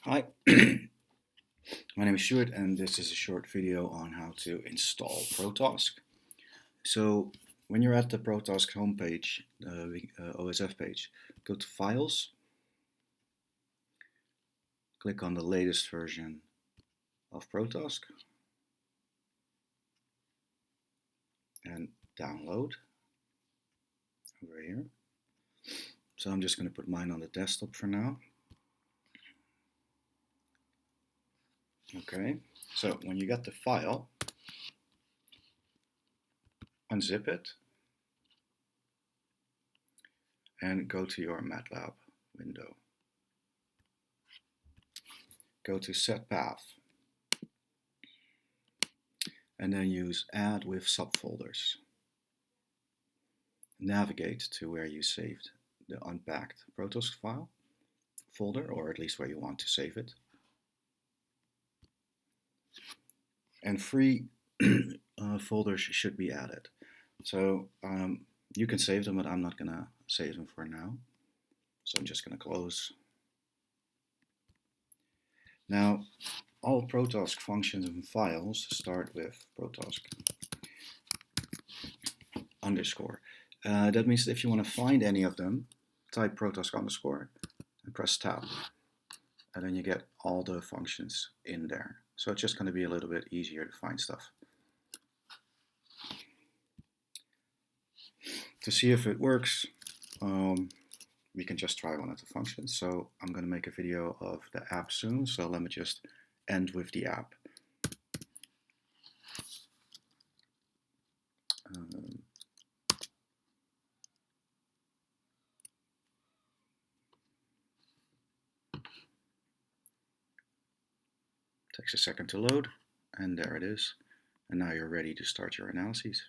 Hi, my name is Stuart and this is a short video on how to install Protosc. So when you're at the Protosc homepage, OSF page, go to Files, click on the latest version of Protosc and download over here. So I'm just going to put mine on the desktop for now. Okay, so when you get the file, unzip it and go to your MATLAB window. Go to Set Path and then use Add with Subfolders. Navigate to where you saved the unpacked Protosc file folder, or at least where you want to save it. And free folders should be added. So you can save them, but I'm not going to save them for now. So I'm just going to close. Now, all Protosc functions and files start with Protosc underscore. That means that if you want to find any of them, type Protosc underscore and press tab. And then you get all the functions in there. So it's just going to be a little bit easier to find stuff. To see if it works, we can just try one of the functions. So I'm going to make a video of the app soon. So let me just end with the app. Takes a second to load, and there it is. And now you're ready to start your analyses.